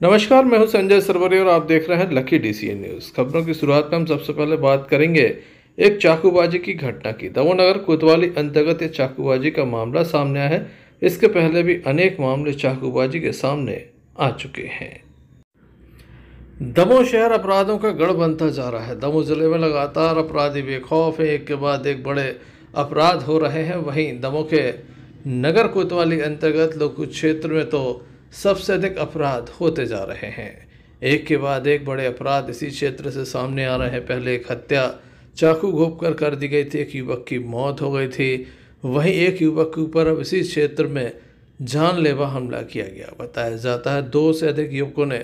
नमस्कार, मैं हूं संजय सरवरी और आप देख रहे हैं लकी डीसीएन न्यूज़। खबरों की शुरुआत में हम सबसे पहले बात करेंगे एक चाकूबाजी की घटना की। दमोह कोतवाली अंतर्गत ये चाकूबाजी का मामला सामने आया है। इसके पहले भी अनेक मामले चाकूबाजी के सामने आ चुके हैं। दमोह शहर अपराधों का गढ़ बनता जा रहा है। दमोह जिले में लगातार अपराधी बेखौफ है, एक के बाद एक बड़े अपराध हो रहे हैं। वहीं दमोह के नगर कोतवाली अंतर्गत लोककुछ क्षेत्र में तो सबसे अधिक अपराध होते जा रहे हैं। एक के बाद एक बड़े अपराध इसी क्षेत्र से सामने आ रहे हैं। पहले एक हत्या चाकू घोंपकर कर दी गई थी, एक युवक की मौत हो गई थी। वहीं एक युवक के ऊपर अब इसी क्षेत्र में जानलेवा हमला किया गया। बताया जाता है 2 से अधिक युवकों ने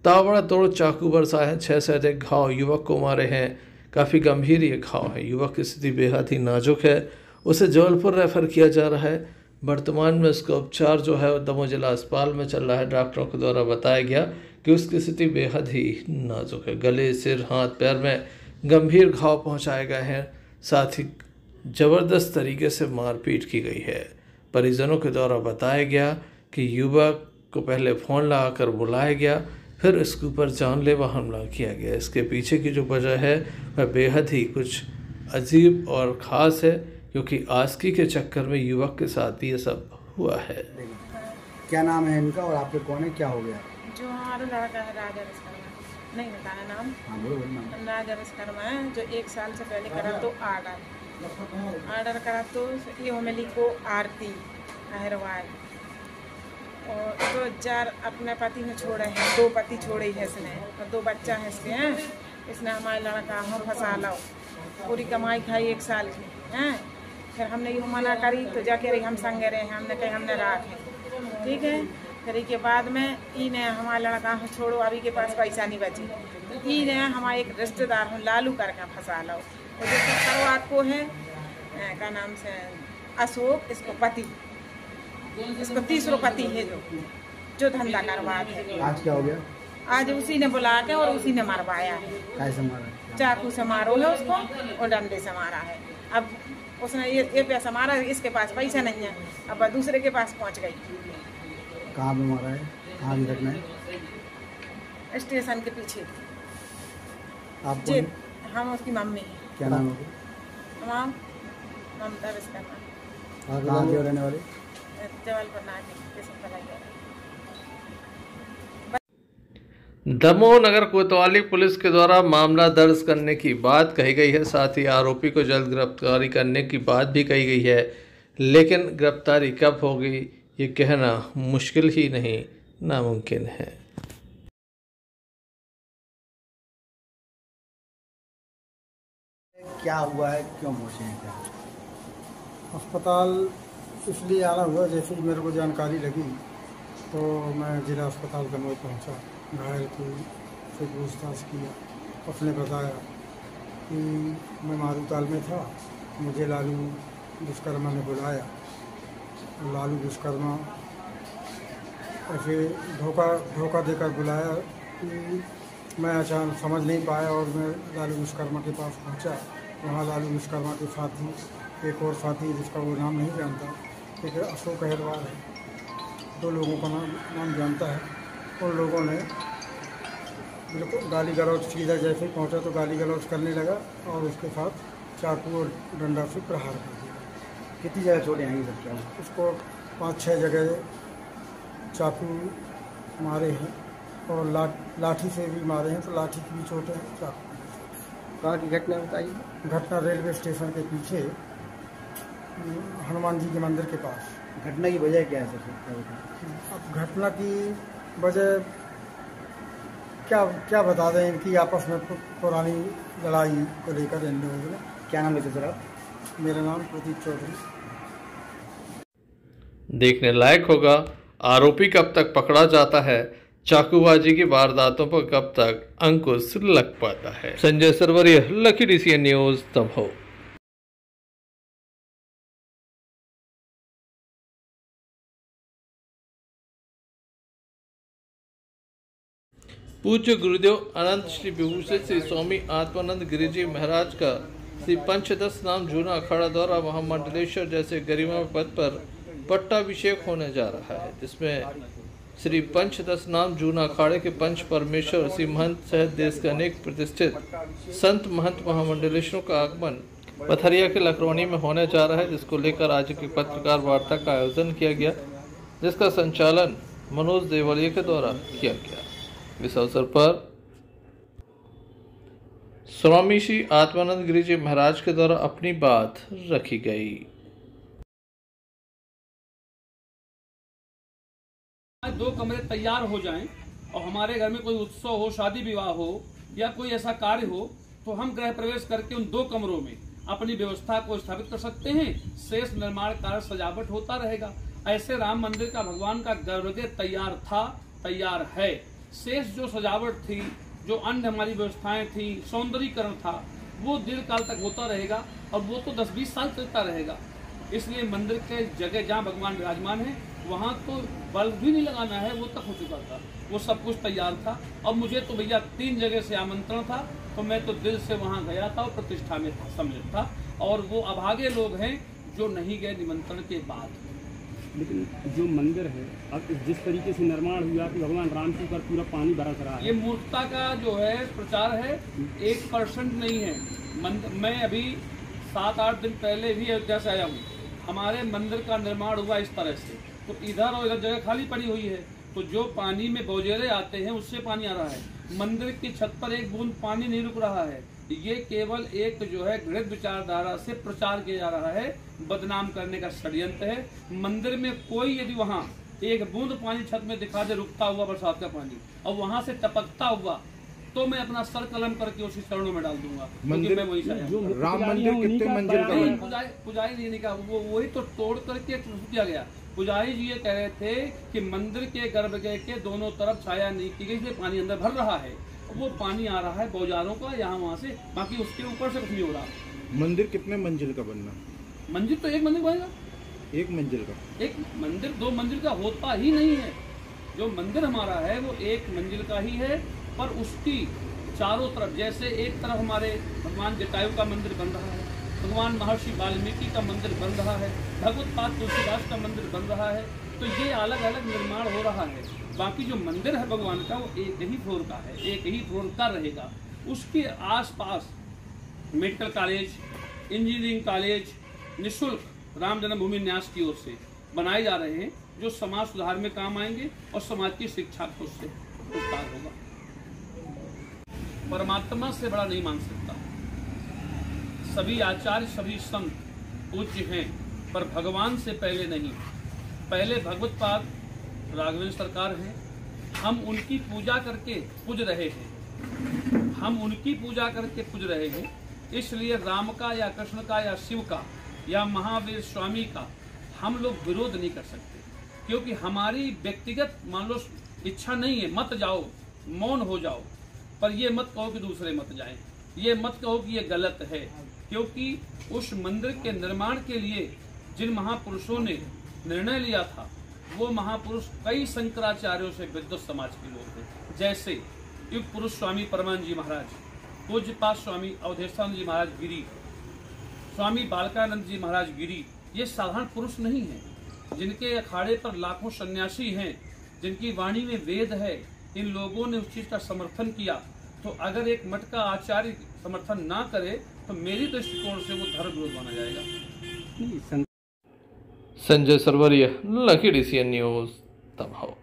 ताबड़तोड़ चाकू बरसाए हैं। 6 से अधिक घाव युवक को मारे हैं। काफ़ी गंभीर ये घाव है। युवक की स्थिति बेहद ही नाजुक है। उसे जबलपुर रेफर किया जा रहा है। वर्तमान में उसका उपचार जो है दमोह जिला अस्पताल में चल रहा है। डॉक्टरों के द्वारा बताया गया कि उसकी स्थिति बेहद ही नाजुक है। गले, सिर, हाथ, पैर में गंभीर घाव पहुंचाए गए हैं। साथ ही ज़बरदस्त तरीके से मारपीट की गई है। परिजनों के द्वारा बताया गया कि युवक को पहले फ़ोन लगाकर बुलाया गया, फिर इसके ऊपर जानलेवा हमला किया गया। इसके पीछे की जो वजह है वह बेहद ही कुछ अजीब और ख़ास है, क्योंकि आस्की के चक्कर में युवक के साथ ये सब हुआ है। क्या नाम है इनका और आपके कौन है, क्या हो गया? जो हमारा लड़का है राजा विश्वकर्मा, नहीं बताना नाम। हाँ बोलो नाम। राजा विश्वकर्मा है, जो 1 साल से पहले करा तो आर्डर करा तो ये मिली को आरती अहरवाल, और 2000 अपने पति ने छोड़े हैं। 2 पति छोड़े है इसने और 2 बच्चा है इसके हैं। इसने हमारे लड़का हम फंसा लो, पूरी कमाई खाई 1 साल की हैं। फिर हमने यूँ मना करी तो जाके रही हम संगे रहे हैं। हमने कही हमने राखे, ठीक है। फिर के बाद में इने हमारा लड़का छोड़ो, अभी के पास पैसा नहीं बची, तो इने हमारे एक रिश्तेदार हूँ लालू करके फंसा लो। और जो शुरुआत को है का नाम से अशोक, इसको पति, इसको 30 पति है जो धंधा करवा है। आज क्या हो गया? आज उसी ने बुला के और उसी ने मरवाया है। कैसे मारा? चाकू से मारो है उसको और डंडे से मारा है। अब उसने ये पैसा मारा, इसके पास पैसा नहीं है, अब दूसरे के पास पहुंच गई। कहाँ पे मारा है, कहाँ की घटना है? स्टेशन के पीछे। आप जी, हम उसकी मम्मी हैं। क्या नाम है? हम ममता विश्वकर्मा, कहाँ के रहने वाले? जबलपुर नागरिक। दमोह नगर कोतवाली पुलिस के द्वारा मामला दर्ज करने की बात कही गई है। साथ ही आरोपी को जल्द गिरफ्तारी करने की बात भी कही गई है, लेकिन गिरफ्तारी कब होगी ये कहना मुश्किल ही नहीं नामुमकिन है। क्या हुआ है, क्यों पहुँचे हैं? क्या अस्पताल इसलिए आना हुआ, जैसे ही मेरे को जानकारी लगी तो मैं जिला अस्पताल दमोह पहुंचा। घायल की से पूछताछ किया। उसने बताया कि मैं मारूताल में था, मुझे लालू विश्वकर्मा ने बुलाया। लालू विश्वकर्मा ऐसे धोखा देकर बुलाया कि मैं अचानक समझ नहीं पाया और मैं लालू विश्वकर्मा के पास पहुंचा। वहाँ लालू विश्वकर्मा के साथी एक और साथी, जिसका वो नाम नहीं जानता, एक अशोक अहरवाल है, 2 लोगों का नाम जानता है। उन लोगों ने बिल्कुल गाली गलौज, सीधा जैसे ही पहुँचा तो गाली गलौज करने लगा और उसके साथ चाकू और डंडा से प्रहार कर दिया। कितनी जगह चोटें आई सब? क्या उसको 5-6 जगह चाकू मारे हैं और लाठी से भी मारे हैं, तो लाठी की भी चोटें हैं, चाकू। कहाँ की घटना बताइए? घटना रेलवे स्टेशन के पीछे हनुमान जी के मंदिर के पास। घटना की वजह क्या है सर? अब घटना की वजह क्या बता दें, इनकी आपस में पुरानी लड़ाई को लेकर इन लोगों ने। क्या नाम है सर आप? मेरा नाम प्रदीप चौधरी। देखने लायक होगा आरोपी कब तक पकड़ा जाता है, चाकूबाजी की वारदातों पर कब तक अंकुश लग पाता है। Sanjay Sarwari, lucky DCN news, Damoh. पूज्य गुरुदेव अनंत श्री विभूषित श्री स्वामी आत्मानंद गिरिजी महाराज का श्री पंचदश नाम जूना अखाड़ा द्वारा महामंडलेश्वर जैसे गरिमा पद पर पट्टाभिषेक होने जा रहा है, जिसमें श्री पंचदश नाम जूना अखाड़े के पंच परमेश्वर श्री महंत सहित देश के अनेक प्रतिष्ठित संत महंत महामंडलेश्वरों का आगमन पथरिया के लखरौनी में होने जा रहा है, जिसको लेकर आज की पत्रकार वार्ता का आयोजन किया गया, जिसका संचालन मनोज देवलिया के द्वारा किया गया। इस अवसर पर स्वामी श्री आत्मानंद गिरी जी महाराज के द्वारा अपनी बात रखी गई। 2 कमरे तैयार हो जाएं और हमारे घर में कोई उत्सव हो, शादी विवाह हो या कोई ऐसा कार्य हो तो हम गृह प्रवेश करके उन 2 कमरों में अपनी व्यवस्था को स्थापित कर सकते हैं। शेष निर्माण कार्य सजावट होता रहेगा। ऐसे राम मंदिर का भगवान का गर्भगृह तैयार था, तैयार है। शेष जो सजावट थी, जो अन्य हमारी व्यवस्थाएं थी, सौंदर्यीकरण था, वो दीर्घ काल तक होता रहेगा और वो तो 10-20 साल चलता रहेगा। इसलिए मंदिर के जगह जहाँ भगवान विराजमान है वहाँ तो बल्ब भी नहीं लगाना है, वो तक हो चुका था, वो सब कुछ तैयार था। और मुझे तो भैया 3 जगह से आमंत्रण था, तो मैं तो दिल से वहाँ गया था और प्रतिष्ठा में सम्मिलित था। और वो अभागे लोग हैं जो नहीं गए निमंत्रण के बाद। लेकिन जो मंदिर है अब जिस तरीके से निर्माण हुआ कि भगवान राम के ऊपर पूरा पानी बरस रहा है, ये मूर्खता का जो है प्रचार है, 1% नहीं है। मैं अभी 7-8 दिन पहले भी अयोध्या से आया हूँ। हमारे मंदिर का निर्माण हुआ इस तरह से, तो इधर और इधर जगह खाली पड़ी हुई है, तो जो पानी में बौजेरे आते हैं उससे पानी आ रहा है। मंदिर की छत पर एक बूंद पानी नहीं रुक रहा है। ये केवल एक जो है घृत विचारधारा से प्रचार किया जा रहा है, बदनाम करने का षड्यंत्र है। मंदिर में कोई यदि वहाँ एक बूंद पानी छत में दिखा दे रुकता हुआ बरसात का पानी और वहाँ से टपकता हुआ, तो मैं अपना सर कलम करके उसी चरणों में डाल दूंगा। मंदिर में वही राम मंदिर कितने मंजिल का है? पुजारी नहीं निकाल, वो वही तो तोड़ करके किया गया। पुजारी जी ये कह रहे थे कि मंदिर के गर्भगृह के दोनों तरफ छाया नहीं की गई, इसलिए पानी अंदर भर रहा है। वो पानी आ रहा है बौजारों का यहाँ वहाँ से, बाकी उसके ऊपर से कुछ नहीं हो रहा। मंदिर कितने मंजिल का बनना? मंदिर तो 1 मंदिर बनेगा। 1 मंजिल का? एक मंदिर 2 मंजिल का होता ही नहीं है। जो मंदिर हमारा है वो 1 मंजिल का ही है, पर उसकी चारों तरफ, जैसे एक तरफ हमारे भगवान जटायु का मंदिर बन रहा है, भगवान महर्षि वाल्मीकि का मंदिर बन रहा है, भगवत पाद तुलसीदास का मंदिर बन रहा है, तो ये अलग अलग निर्माण हो रहा है। बाकी जो मंदिर है भगवान का वो एक ही फ्लोर का है, एक ही फ्लोर का रहेगा। उसके आसपास मेडिकल कॉलेज, इंजीनियरिंग कॉलेज निःशुल्क राम जन्मभूमि न्यास की ओर से बनाए जा रहे हैं, जो समाज सुधार में काम आएंगे और समाज की शिक्षा को उससे विस्तार होगा। परमात्मा से बड़ा नहीं मान सकता। सभी आचार्य, सभी संत पूज्य हैं, पर भगवान से पहले नहीं। पहले भगवत पाद राघवेंद्र सरकार हैं, हम उनकी पूजा करके पूज रहे हैं, हम उनकी पूजा करके पूज रहे हैं। इसलिए राम का या कृष्ण का या शिव का या महावीर स्वामी का हम लोग विरोध नहीं कर सकते, क्योंकि हमारी व्यक्तिगत मान लो इच्छा नहीं है मत जाओ, मौन हो जाओ, पर ये मत कहो कि दूसरे मत जाएं, ये मत कहो कि ये गलत है, क्योंकि उस मंदिर के निर्माण के लिए जिन महापुरुषों ने निर्णय लिया था वो महापुरुष कई शंकराचार्यों से विद्वत समाज के लोग थे। जैसे युग पुरुष स्वामी परमानंद जी महाराज, पूज्यपाद स्वामी अवधेशानंद जी महाराज गिरी, स्वामी बालकानंद जी महाराज गिरी, ये साधारण पुरुष नहीं हैं, जिनके अखाड़े पर लाखों सन्यासी हैं, जिनकी वाणी में वेद है। इन लोगों ने उस चीज का समर्थन किया। तो अगर एक मठ का आचार्य समर्थन ना करे तो मेरी दृष्टिकोण से वो धर्म विरोध माना जाएगा। Sanjay Sarvariya, Lucky DCN news, Damoh.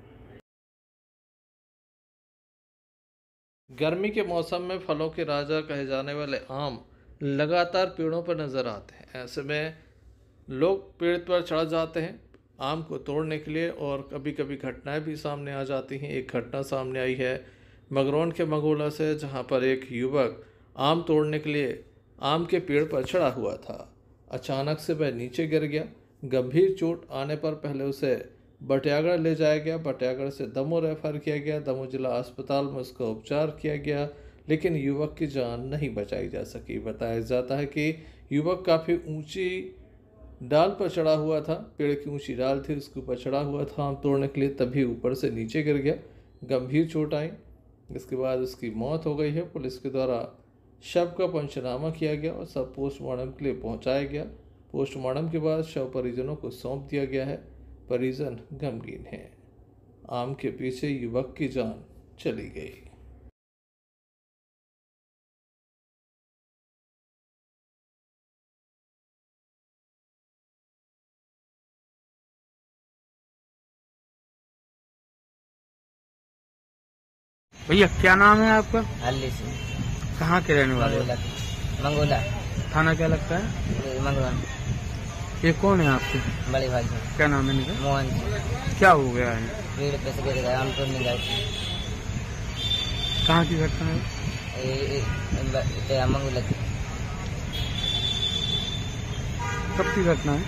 गर्मी के मौसम में फलों के राजा कहे जाने वाले आम लगातार पेड़ों पर नजर आते हैं। ऐसे में लोग पेड़ पर चढ़ जाते हैं आम को तोड़ने के लिए, और कभी कभी घटनाएं भी सामने आ जाती हैं। एक घटना सामने आई है मगरौन के मगोला से, जहां पर एक युवक आम तोड़ने के लिए आम के पेड़ पर चढ़ा हुआ था। अचानक से वह नीचे गिर गया। गंभीर चोट आने पर पहले उसे बटियागढ़ ले जाया गया, बटियागढ़ से दमोह रेफर किया गया, दमोह जिला अस्पताल में उसका उपचार किया गया, लेकिन युवक की जान नहीं बचाई जा सकी। बताया जाता है कि युवक काफ़ी ऊंची डाल पर चढ़ा हुआ था, पेड़ की ऊंची डाल थी, उसके ऊपर चढ़ा हुआ था आम तोड़ने के लिए, तभी ऊपर से नीचे गिर गया, गंभीर चोट आई। इसके बाद उसकी मौत हो गई है। पुलिस के द्वारा शव का पंचनामा किया गया और सब पोस्टमार्टम के लिए पहुंचाया गया। पोस्टमार्टम के बाद शव परिजनों को सौंप दिया गया है। परिजन गमगीन हैं। आम के पीछे युवक की जान चली गई। भैया क्या नाम है आपका? अली सिंह। कहाँ के रहने वाले? मंगोला। थाना क्या लगता है? मंगोला। ये कौन है आपके? बड़े भाई। क्या नाम है इनका? मोहन जी। क्या हो गया है? पेड़ पे से गिर गया, हम तो नहीं गए थे। कहाँ की घटना है? मंगोला की। कब की घटना है?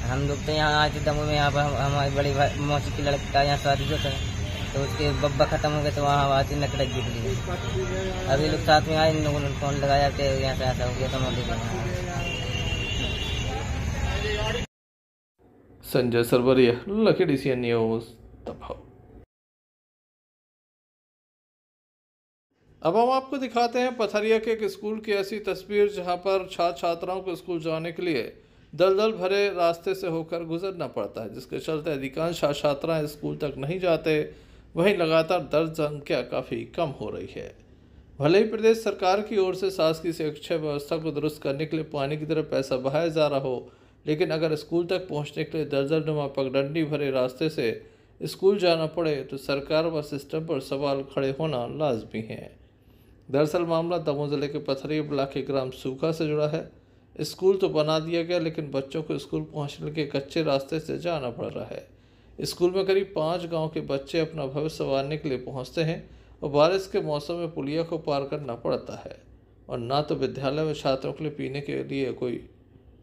हम लोग तो यहाँ आए थे दमोह में, यहाँ पर हमारे बड़ी मौसी की लड़की का यहाँ शादी होता है, तो उसके बब्बा खत्म हो गए तो वहाँ आती नकड़ गिर ली। अभी लोग साथ में आए, इन लोगों ने फोन लगाया कि यहाँ से ऐसा हो गया तो हम Sanjay Sarvariya, Lucky DCN news, Damoh. अब हम आपको दिखाते हैं पथरिया के एक स्कूल की ऐसी तस्वीर जहां पर छात्र छात्राओं को स्कूल जाने के लिए दलदल भरे रास्ते से होकर गुजरना पड़ता है, जिसके चलते अधिकांश छात्र छात्राएं स्कूल तक नहीं जाते। वहीं लगातार दर्ज संख्या काफ़ी कम हो रही है। भले ही प्रदेश सरकार की ओर से शासकीय शिक्षा व्यवस्था को दुरुस्त करने के लिए पानी की तरफ पैसा बहाया जा रहा हो, लेकिन अगर स्कूल तक पहुंचने के लिए दलदलनुमा पगडंडी भरे रास्ते से स्कूल जाना पड़े तो सरकार व सिस्टम पर सवाल खड़े होना लाजमी है। दरअसल मामला दमोह जिले के पथरिया ब्लॉक के ग्राम सूखा से जुड़ा है। स्कूल तो बना दिया गया, लेकिन बच्चों को स्कूल पहुंचने के कच्चे रास्ते से जाना पड़ रहा है। स्कूल में करीब 5 गांव के बच्चे अपना भविष्य संवारने के लिए पहुंचते हैं और बारिश के मौसम में पुलिया को पार करना पड़ता है। और ना तो विद्यालय में छात्रों के लिए पीने के लिए कोई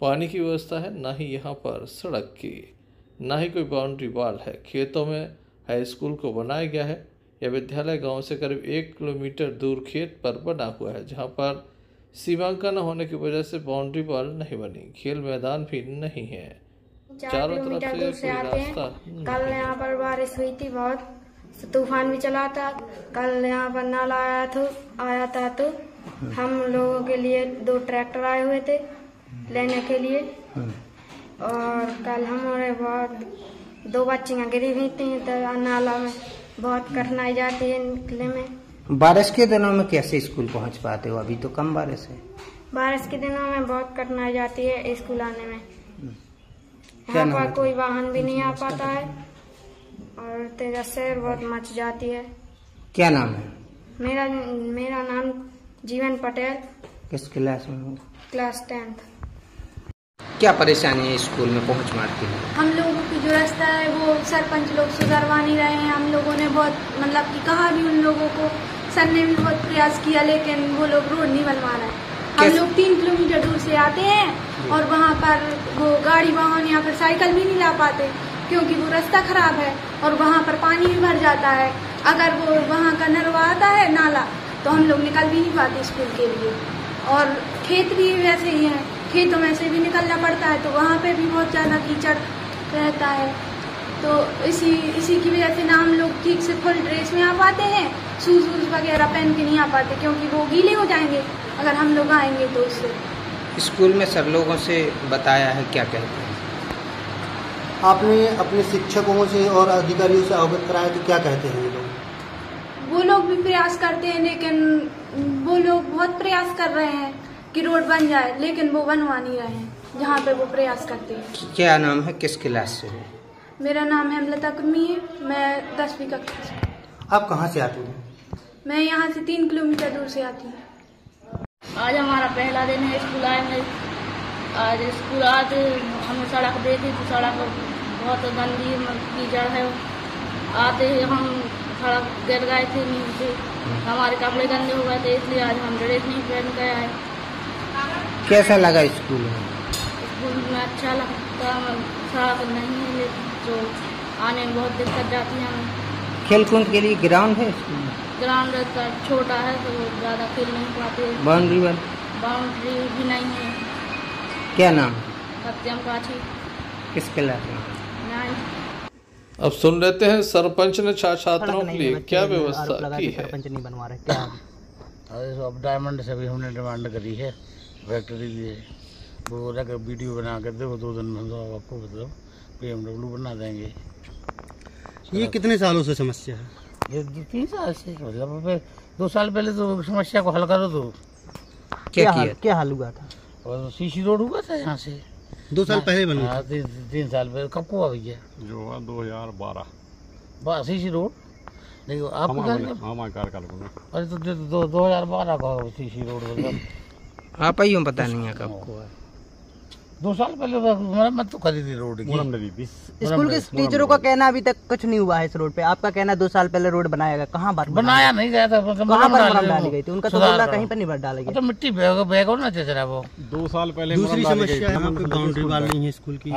पानी की व्यवस्था है, ना ही यहाँ पर सड़क की, ना ही कोई बाउंड्री वॉल है। खेतों में हाई स्कूल को बनाया गया है। यह विद्यालय गांव से करीब 1 किलोमीटर दूर खेत पर बना हुआ है, जहां पर सीमांकन न होने की वजह से बाउंड्री वॉल नहीं बनी, खेल मैदान भी नहीं है, चारों तरफ से रास्ता। कल यहाँ पर बारिश हुई थी, बहुत तूफान भी चला था। कल यहाँ पर नाला आया था तो हम लोगों के लिए 2 ट्रैक्टर आए हुए थे लेने के लिए, और कल हमारे बहुत 2 बच्चियाँ गिरी हुई थी तो नाला में बहुत कठिनाई जाती है निकलने में। बारिश के दिनों में कैसे स्कूल पहुंच पाते हो? अभी तो कम बारिश है। बारिश के दिनों में बहुत कठिनाई जाती है स्कूल आने में। यहाँ पर कोई वाहन भी नहीं आ पाता है और तेजस से बहुत मच जाती है। क्या नाम है? मेरा नाम जीवन पटेल। किस क्लास में हो? Class 10th। क्या परेशानी है स्कूल में पहुंच मारती है? हम लोगों की जो रास्ता है वो सरपंच लोग सुधरवा नहीं रहे हैं। हम लोगों ने बहुत मतलब कि कहा भी उन लोगों को, सर ने भी बहुत प्रयास किया, लेकिन वो लोग रोड नहीं बनवा रहे हैं। हम लोग 3 किलोमीटर दूर से आते हैं और वहाँ पर वो गाड़ी वाहन या फिर साइकिल भी नहीं ला पाते, क्योंकि वो रास्ता खराब है और वहाँ पर पानी भी भर जाता है। अगर वो वहाँ का नरवा आता है नाला तो हम लोग निकल भी नहीं पाते स्कूल के लिए। और खेत भी वैसे ही है, खेतों में से भी निकलना पड़ता है तो वहाँ पे भी बहुत ज़्यादा कीचड़ रहता है। तो इसी की वजह से ना हम लोग ठीक से फुल ड्रेस में आ पाते हैं, शूज वगैरह पहन के नहीं आ पाते, क्योंकि वो गीले हो जाएंगे अगर हम लोग आएंगे तो उससे। स्कूल में सर लोगों से बताया है, क्या कहते हैं? आपने अपने शिक्षकों से और अधिकारियों से अवगत कराया तो क्या कहते हैं ये लोग? वो लोग भी प्रयास करते हैं, लेकिन वो लोग बहुत प्रयास कर रहे हैं कि रोड बन जाए, लेकिन वो बनवा नहीं रहे हैं जहाँ पे वो प्रयास करते हैं। क्या नाम है? किस क्लास से हो? मेरा नाम है अमलता कुर्मी है, मैं 10वीं कक्षा से। आप कहाँ से आते हो? मैं यहाँ से 3 किलोमीटर दूर से आती हूँ। आज हमारा पहला दिन है स्कूल आए में। आज स्कूल आज हमें सड़क देखी तो सड़क बहुत गंदी कीचड़ है। आते ही हम सड़क गिर गए थे नीचे, हमारे कपड़े गंदे हो गए थे, इसलिए आज हम ड्रेस नहीं पहन के आए। कैसा लगा स्कूल में? स्कूल में अच्छा लगता, सड़क नहीं है लेकिन जो आने में बहुत दिक्कत जाती है हमें। खेल कूद के लिए ग्राउंड है स्कूल में? ग्राउंड छोटा है तो ज़्यादा खेल नहीं पाते। बाउंड्री भी नहीं है। क्या नाम? सत्यम काठी। किस क्लास में? 9। अब सुन लेते हैं सरपंच ने छात्रों के लिए क्या व्यवस्था की है। सरपंच नहीं बनवा रहे, क्या? अब डायमंड से भी हमने डिमांड करी है फैक्ट्री लिए, वो बोला कि वीडियो बना कर दे, वो 2 दिन में आपको मतलब PMW बना देंगे। ये कितने सालों से समस्या है? ये 3 साल से, मतलब 2 साल पहले तो समस्या को हल करो तो क्या हाल हुआ था? और सीसी रोड हुआ था यहाँ से 2 साल पहले बना था। 3 साल पहले। कब को हुआ भैया? जो हुआ 2012 सीसी रोड नहीं आपको अरे तो 2012 का सीसी रोड, मतलब आप ही पता नहीं है कब को है। 2 साल पहले मरम्मत तो करी थी रोड की। स्कूल के टीचरों का कहना अभी तक कुछ नहीं हुआ है इस रोड पे। आपका कहना 2 साल पहले रोड बनाया गया, कहाँ बनाया नहीं गया था, कहाँ पर मरम्मत डाली गई थी? उनका तो बोलना कहीं पर नहीं डाला गया, तो मिट्टी बैग होना चाहिए वो। 2 साल पहले दूसरी समस्या है बाउंड्री वाल नहीं है स्कूल की।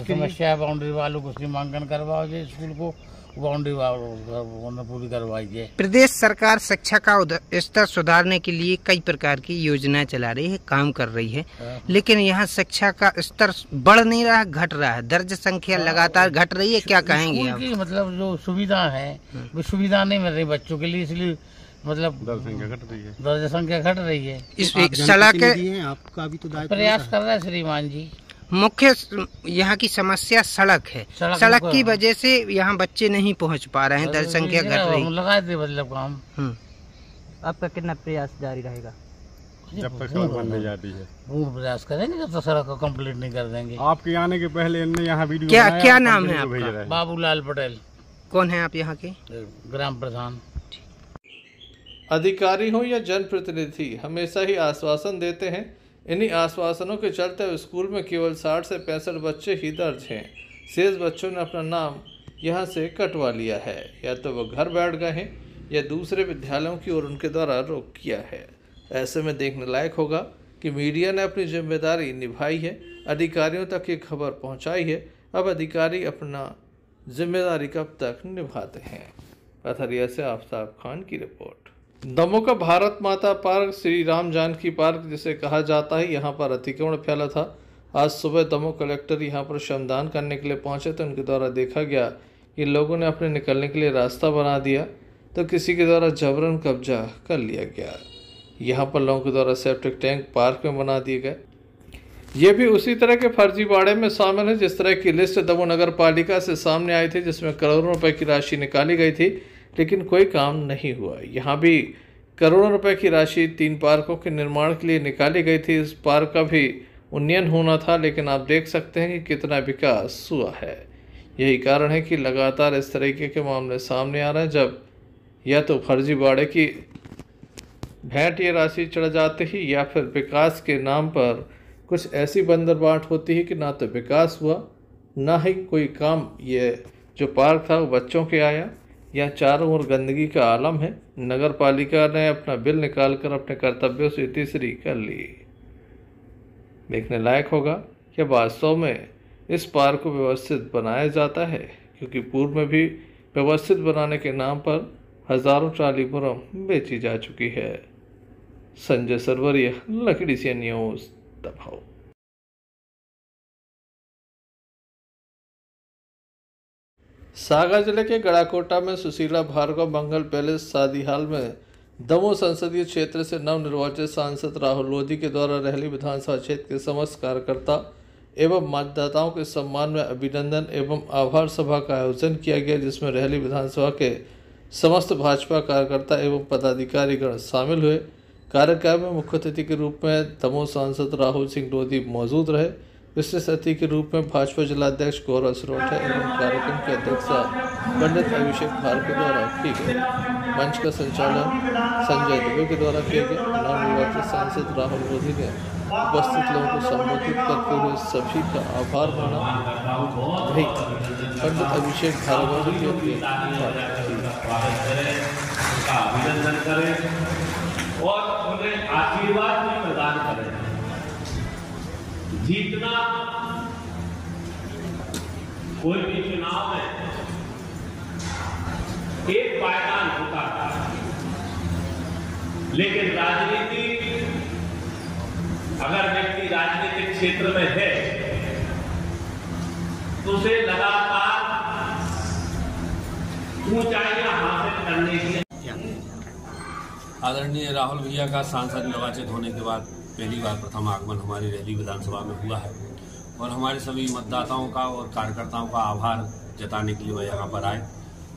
समस्या है बाउंड्री वालों को सीमांकन करवाओ स्कूल को, बाउंड्री पूरी करवाइए। प्रदेश सरकार शिक्षा का स्तर सुधारने के लिए कई प्रकार की योजनाएं चला रही है, काम कर रही है, लेकिन यहाँ शिक्षा का स्तर बढ़ नहीं रहा, घट रहा है। दर्ज संख्या लगातार घट रही है, क्या कहेंगे आप? मतलब जो सुविधा है वो सुविधा नहीं मिल रही बच्चों के लिए, इसलिए मतलब दर्ज संख्या घट रही है। इस सड़क आपका भी तो प्रयास कर रहा है श्रीमान जी। मुख्य यहाँ की समस्या सड़क है। सड़क की वजह से यहाँ बच्चे नहीं पहुँच पा रहे हैं, दर्ज संख्या घट रही है। लगाए थे मतलब काम। आपका कितना प्रयास जारी रहेगा जब तक सड़क बनने जाती है? पूर्ण प्रयास करेंगे जब तक सड़क को कंप्लीट नहीं कर देंगे। आपके आने के पहले इनने यहाँ वीडियो क्या नाम है आपका? बाबूलाल पटेल। कौन है आप यहाँ के? ग्राम प्रधान। अधिकारी हो या जनप्रतिनिधि हमेशा ही आश्वासन देते हैं। इन्हीं आश्वासनों के चलते स्कूल में केवल 60 से 65 बच्चे ही दर्ज हैं। शेष बच्चों ने अपना नाम यहां से कटवा लिया है, या तो वो घर बैठ गए हैं या दूसरे विद्यालयों की ओर उनके द्वारा रोक किया है। ऐसे में देखने लायक होगा कि मीडिया ने अपनी जिम्मेदारी निभाई है, अधिकारियों तक ये खबर पहुंचाई है। अब अधिकारी अपना जिम्मेदारी कब तक निभाते हैं? पथरिया से आफ्ताब खान की रिपोर्ट। दमोह का भारत माता पार्क, श्री राम जानकी पार्क जिसे कहा जाता है, यहाँ पर अतिक्रमण फैला था। आज सुबह दमोह कलेक्टर यहाँ पर श्रमदान करने के लिए पहुँचे तो उनके द्वारा देखा गया कि लोगों ने अपने निकलने के लिए रास्ता बना दिया तो किसी के द्वारा जबरन कब्जा कर लिया गया। यहाँ पर लोगों के द्वारा सेप्टिक टैंक पार्क में बना दिए गए। ये भी उसी तरह के फर्जीवाड़े में शामिल है जिस तरह की लिस्ट दमोह नगर पालिका से सामने आई थी, जिसमें करोड़ों रुपए की राशि निकाली गई थी, लेकिन कोई काम नहीं हुआ। यहाँ भी करोड़ों रुपए की राशि 3 पार्कों के निर्माण के लिए निकाली गई थी। इस पार्क का भी उन्नयन होना था, लेकिन आप देख सकते हैं कि कितना विकास हुआ है। यही कारण है कि लगातार इस तरीके के मामले सामने आ रहे हैं, जब या तो फर्जीवाड़े की भेंट ये राशि चढ़ जाती है या फिर विकास के नाम पर कुछ ऐसी बंदरबाट होती है कि ना तो विकास हुआ ना ही कोई काम। ये जो पार्क था वो बच्चों के आया, या चारों ओर गंदगी का आलम है। नगर पालिका ने अपना बिल निकालकर अपने कर्तव्यों से तीसरी कर ली। देखने लायक होगा कि वास्तव में इस पार्क को व्यवस्थित बनाया जाता है, क्योंकि पूर्व में भी व्यवस्थित बनाने के नाम पर हजारों ट्राली मुरम बेची जा चुकी है। संजय सरवरिया, लकड़ी से न्यूज़, दमोह। सागर जिले के गड़ाकोटा में सुशीला भार्गव मंगल पैलेस शादी हाल में दमोह संसदीय क्षेत्र से नवनिर्वाचित सांसद राहुल लोधी के द्वारा रहली विधानसभा क्षेत्र के समस्त कार्यकर्ता एवं मतदाताओं के सम्मान में अभिनंदन एवं आभार सभा का आयोजन किया गया, जिसमें रहली विधानसभा के समस्त भाजपा कार्यकर्ता एवं पदाधिकारीगण शामिल हुए। कार्यक्रम में मुख्य अतिथि के रूप में दमोह सांसद राहुल सिंह लोधी मौजूद रहे। विशेष अतिथि के रूप में भाजपा जिलाध्यक्ष गौरव सरोठा एवं कार्यक्रम की अध्यक्षता पंडित अभिषेक भारती द्वारा की गई। मंच का संचालन संजय दुबे के द्वारा किया गया। नवनिर्वाचित सांसद राहुल लोधी ने उपस्थित लोगों को संबोधित करते हुए सभी का आभार माना। वहीं पंडित अभिषेक भारद्वाज के अभिनंदन करें और उन्हें आशीर्वाद भी प्रदान करें। जीतना कोई भी चुनाव में एक पायदान होता था, लेकिन राजनीति, अगर व्यक्ति राजनीतिक क्षेत्र में है तो उसे लगातार ऊंचाइयां हासिल करने की। आदरणीय राहुल भैया का सांसद निर्वाचित होने के बाद पहली बार प्रथम आगमन हमारी रहली विधानसभा में हुआ है और हमारे सभी मतदाताओं का और कार्यकर्ताओं का आभार जताने के लिए वह यहाँ पर आए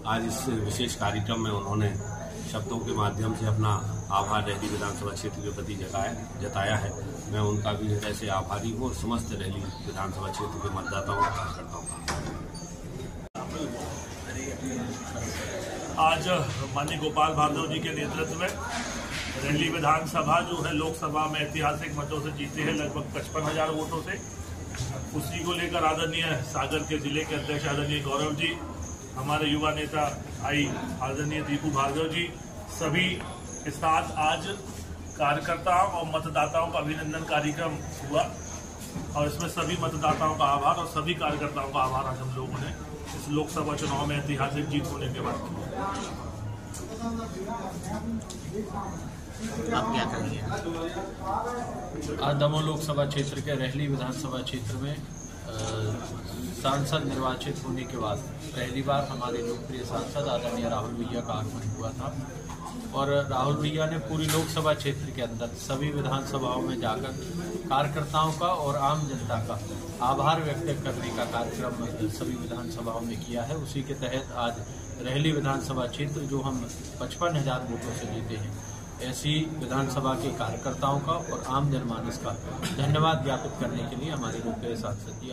आज इस विशेष कार्यक्रम में उन्होंने शब्दों के माध्यम से अपना आभार रहली विधानसभा क्षेत्र के प्रति जताया है। मैं उनका भी हृदय से आभारी हूँ और समस्त रहली विधानसभा क्षेत्र के मतदाताओं और कार्यकर्ताओं का। आज माननीय गोपाल भार्गव जी के नेतृत्व में रहली विधानसभा जो है लोकसभा में ऐतिहासिक मतों से जीते हैं, लगभग 55,000 वोटों से। उसी को लेकर आदरणीय सागर के जिले के अध्यक्ष आदरणीय गौरव जी, हमारे युवा नेता आदरणीय दीपू भार्गव जी, सभी के साथ आज कार्यकर्ताओं और मतदाताओं का अभिनंदन कार्यक्रम हुआ और इसमें सभी मतदाताओं का आभार और सभी कार्यकर्ताओं का आभार आज हम लोगों ने इस लोकसभा चुनाव में ऐतिहासिक जीत होने के बाद किया। आप क्या करेंगे? आज दमोह लोकसभा क्षेत्र के रहली विधानसभा क्षेत्र में सांसद निर्वाचित होने के बाद पहली बार हमारे लोकप्रिय सांसद आदरणीय राहुल भैया का आगमन हुआ था और राहुल भैया ने पूरी लोकसभा क्षेत्र के अंदर सभी विधानसभाओं में जाकर कार्यकर्ताओं का और आम जनता का आभार व्यक्त करने का कार्यक्रम सभी विधानसभाओं में किया है। उसी के तहत आज रहली विधानसभा क्षेत्र जो हम 55,000 वोटों से जीते हैं, ऐसी विधानसभा के कार्यकर्ताओं का और आम जनमानस का धन्यवाद ज्ञापित करने के लिए हमारे लोकप्रिय सांसद जी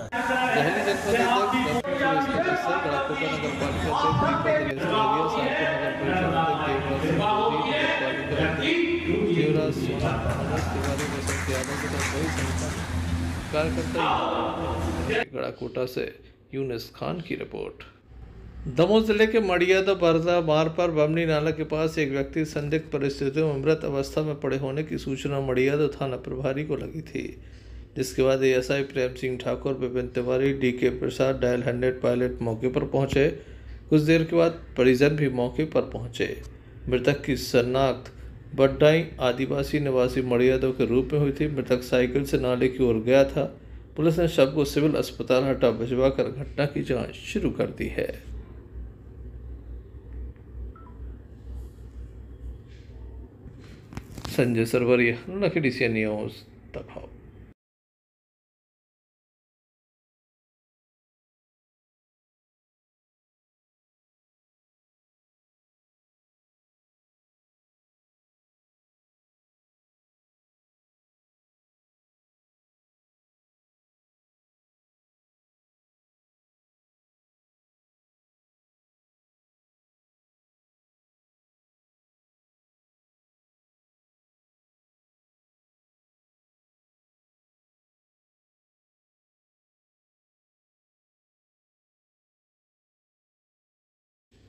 रहली जनपद गड़ाकोटा से यूनिस खान की रिपोर्ट। दमोह जिले के मड़ियादा बरदा मार्ग पर बमनी नाला के पास एक व्यक्ति संदिग्ध परिस्थितियों में मृत अवस्था में पड़े होने की सूचना मड़ियादा थाना प्रभारी को लगी थी, जिसके बाद एएसआई प्रेम सिंह ठाकुर, विपिन तिवारी, डीके प्रसाद, डायल 100 पायलट मौके पर पहुंचे। कुछ देर के बाद परिजन भी मौके पर पहुंचे। मृतक की शनाख्त बड्डाई आदिवासी निवासी मड़ियादा के रूप में हुई थी। मृतक साइकिल से नाले की ओर गया था। पुलिस ने शव को सिविल अस्पताल हटा भिजवाकर घटना की जांच शुरू कर दी है। संजय सरवरिया, लखीडीसी news, Damoh.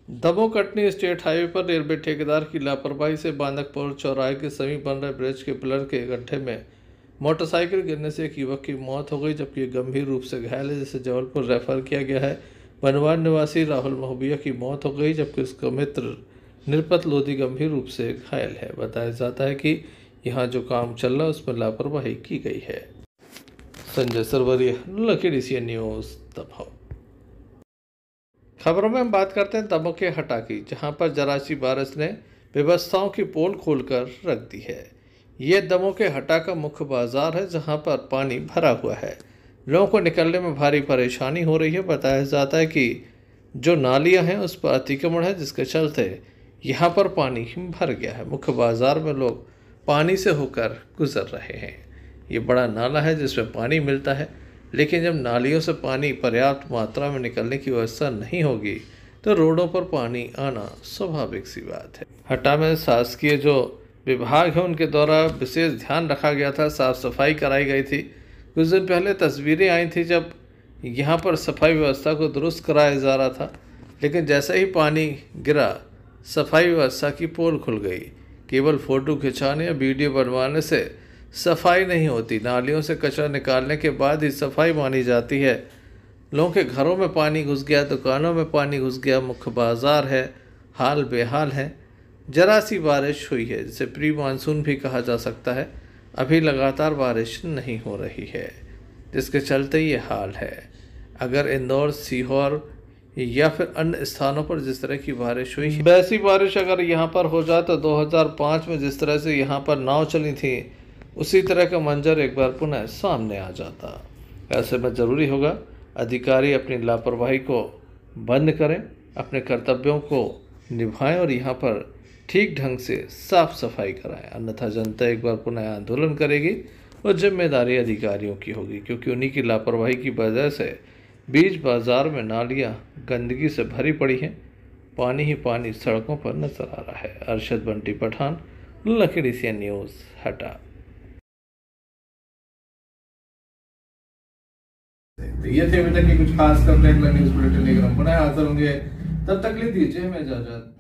Damoh Katni state highway पर रेलवे ठेकेदार की लापरवाही से बांदकपुर चौराहे के समीप बन रहे ब्रिज के पिलर के गड्ढे में मोटरसाइकिल गिरने से एक युवक की मौत हो गई, जबकि गंभीर रूप से घायल है, जिसे जबलपुर रेफर किया गया है। बनवान निवासी राहुल महोबिया की मौत हो गई, जबकि उसका मित्र निरपत लोधी गंभीर रूप से घायल है। बताया जाता है कि यहाँ जो काम चल रहा है उसमें लापरवाही की गई है। संजय सरवरिया, लखीडीसी न्यूज़, दमोह। खबरों में हम बात करते हैं दमोह के हटा की, जहां पर जरासी बारिश ने व्यवस्थाओं की पोल खोलकर रख दी है। ये दमोह के हटा का मुख्य बाजार है, जहां पर पानी भरा हुआ है। लोगों को निकलने में भारी परेशानी हो रही है। बताया जाता है कि जो नालियां हैं उस पर अतिक्रमण है, जिसके चलते यहां पर पानी भर गया है। मुख्य बाजार में लोग पानी से होकर गुजर रहे हैं। ये बड़ा नाला है जिसमें पानी मिलता है, लेकिन जब नालियों से पानी पर्याप्त मात्रा में निकलने की व्यवस्था नहीं होगी तो रोडों पर पानी आना स्वाभाविक सी बात है। हटा में शासकीय जो विभाग है उनके द्वारा विशेष ध्यान रखा गया था, साफ सफाई कराई गई थी। कुछ दिन पहले तस्वीरें आई थी जब यहाँ पर सफाई व्यवस्था को दुरुस्त कराया जा रहा था, लेकिन जैसे ही पानी गिरा सफाई व्यवस्था की पोल खुल गई। केवल फ़ोटो खिंचाने या वीडियो बनवाने से सफाई नहीं होती। नालियों से कचरा निकालने के बाद ही सफाई मानी जाती है। लोगों के घरों में पानी घुस गया, दुकानों में पानी घुस गया, मुख्य बाजार है, हाल बेहाल है। जरा सी बारिश हुई है, जिसे प्री मानसून भी कहा जा सकता है। अभी लगातार बारिश नहीं हो रही है, जिसके चलते ये हाल है। अगर इंदौर, सीहोर या फिर अन्य स्थानों पर जिस तरह की बारिश हुई है, वैसी बारिश अगर यहाँ पर हो जाए तो 2005 में जिस तरह से यहाँ पर नाव चली थी, उसी तरह का मंजर एक बार पुनः सामने आ जाता। ऐसे में ज़रूरी होगा अधिकारी अपनी लापरवाही को बंद करें अपने कर्तव्यों को निभाएं और यहाँ पर ठीक ढंग से साफ सफाई कराएं, अन्यथा जनता एक बार पुनः आंदोलन करेगी और जिम्मेदारी अधिकारियों की होगी, क्योंकि उन्हीं की लापरवाही की वजह से बीच बाजार में नालियाँ गंदगी से भरी पड़ी हैं, पानी ही पानी सड़कों पर नजर आ रहा है। अरशद बंटी पठान, लखीडी सी न्यूज़, हटा। तो ये थे अभी तक की कुछ खास खबरें। न्यूज़ बुलेटिन लेकर हम पुनः हाजिर होंगे, तब तक ले दीजिए हमें इजाजत।